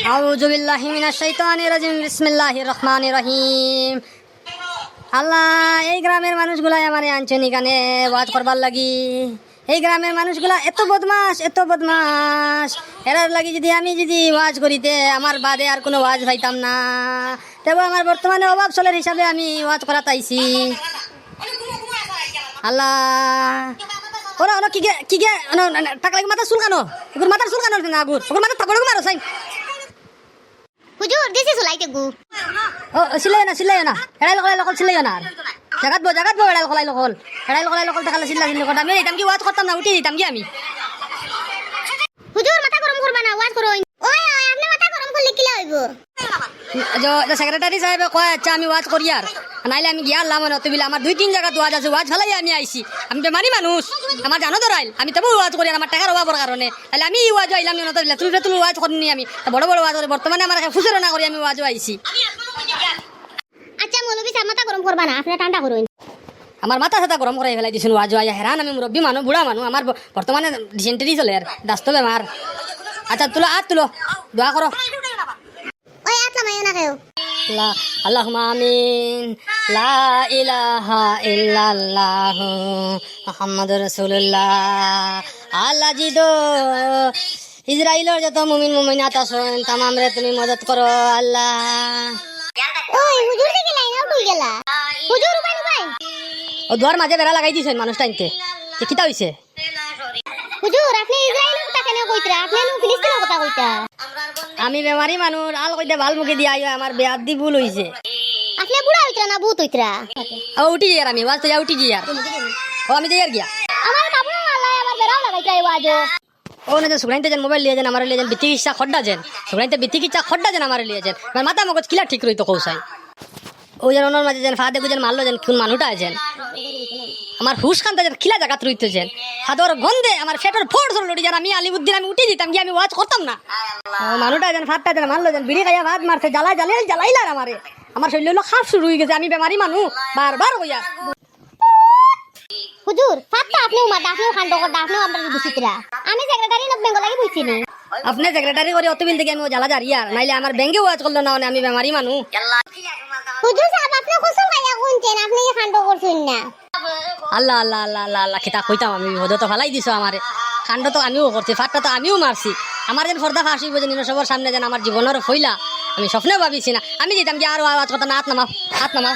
আউযু বিল্লাহি মিনাশ শাইতানির রাজিম বিসমিল্লাহির রহমানির রহিম। আল্লাহ, এই গ্রামের মানুষগুলাই আমারে আনছেন এখানে ওয়াজ করবার লাগি। এই গ্রামের মানুষগুলা এত বদমাস, এরার লাগি যদি ওয়াজ করিতে আমার বাদে আর কোনো ওয়াজ পাইতাম না। তবে আমার বর্তমানে অভাব চলের হিসাবে আমি ওয়াজ করা তাইছি। আল্লাহ, ওরা ওরা কি গে টাকা লাগে মাথা চুলকানো, এগুর মাথার চুলকানো না, আগুর ওগুর মাথা থাকবো মারো সাই। হুজুর দিছি চলাইতে গু ও সিলাই না এড়াইল কলাই লকল সিলাই না জাগাত বো এড়াইল কলাই লকল টাকালে সিল্লা কথা আমি এইতাম কি ওয়াজ করতাম না, উঠি দিতাম কি আমি। হুজুর মাথা গরম করবা না, ওয়াজ করো। ওই আপনি মাথা গরম করলে কি হইব? সেক্রেটারি সাহেবে কয় আচ্ছা আমি ওয়াজ করি, আর নাইলে আমি গিয়া আল্লাহ মনে হতে আমার 2-3 জায়গাত ওয়াজ আছে, ওয়াজ ফেলাই আমি আইছি। আমি বেমারি মানুষ, আমার জানো ধরাইল আমি তবু ওয়াজ করি আমার টাকার অভাবের কারণে। তাহলে আমি ওয়াজ আইলাম তুই ওয়াজ করিনি আমি বড় ওয়াজ করি। বর্তমানে আমার ফুসেরও না করি আমি ওয়াজ আইছি। আচ্ছা মৌলভী সাহেব মাথা গরম করবা না, আপনি ঠান্ডা করুন। আমার মাথা সাথা গরম করে ফেলাই দিয়েছেন ওয়াজ আইয়া হেরান। আমি মুরব্বী মানুষ, বুড়া মানুষ, আমার বর্তমানে ডিসেন্টারি চলে আর দাস্ত বেমার। আচ্ছা তুলো দোয়া করো। ওই আতলা মাইও না কেউ। আল্লাহুম্মা আমিন। লা ইলাহা ইল্লাল্লাহ মুহাম্মাদুর রাসূলুল্লাহ। আল্লাহ জিদো ইসরাইলের যত মুমিনাত আছেন তামামরে তুমি মদদ করো আল্লাহ। ওই হুজুর দিকে লাইন আউট হই গেলা। হুজুর উবাই ও দুয়ার মাঝে বেড়া লাগাই দিছেন মানুষ টাইনতে, কিতা হইছে? হুজুর আপনি ইসরাইলের কথা কেন কইতরা? আপনি ফিলিস্তিনের কথা কইতা। আমি বেমারি মানুষ, আল কইতে ভাল মুখে দিয়া আমার বেয়াদ দি ভুল হইছে। আপনি বুড়া হইতরা না ভূত হইতরা? ও উঠি যাই আমি ওয়াজ তো উঠি যাই আর ও আমি যাই আর গিয়া আমার বাবু আল্লাহ আমার বেরাও লাগাইতা ওয়াজো। ও না যে সুগাইতে যেন মোবাইল লিয়ে যান আমার লিয়ে যান বিতি ইচ্ছা খড্ডা যেন সুগাইতে বিতি ইচ্ছা খড্ডা যেন আমার লিয়ে যান মাথা মগজ কিলা ঠিক রইতো কৌসাই। ও যেন ওনার মাঝে যেন ফাদে গুজেন মারলো যেন কোন মানুষটা আছেন আমার হুশ খানটা যেন খিলা জায়গাত রইতেছেন ফাদর গন্ধে আমার ফেটের ফোড় চল লড়ি যেন আমি আলিউদ্দিন আমি উঠে দিতাম কি আমি ওয়াজ করতাম না। মানুষটা যেন ফাদটা যেন মারলো যেন বিড়ি খাইয়া ভাত মারছে জ্বালাইলার আমার শরীর হলো খাপ শুরু হয়ে গেছে। আমি বেমারি মানুষ বারবার কইয়া হুজুর ফাত্তা আপনি উমা দাফনিও খান্ড কর দাফনিও আমরা দুসিতরা। আমি সেক্রেটারি লোক বেঙ্গল লাগি বুঝছিনি। আপনি সেক্রেটারি করে অতবিল থেকে আমি জ্বালা জারিয়ার নাইলে আমার ব্যাংকে ওয়াজ করলো না আমি বেমারি মানুষ। হুজুর সাহেব আপনি কসম খাইয়া কোনছেন আপনি খান্ড করছেন না। আল্লাহ আল্লাহ আল্লাহ আল্লাহ আল্লাহ কিতা কইতাম আমি বিপদে তো ফালাই দিছো আমারে। কাণ্ড তো আমিও করছি, ফাটটা তো আমিও মারছি। আমার যেন ফর্দা ফাঁসি বোঝে নিল সবার সামনে যেন আমার জীবনের হইলা আমি স্বপ্নেও ভাবিছি না। আমি যেতাম কি আরো আওয়াজ কথা না হাত নামাও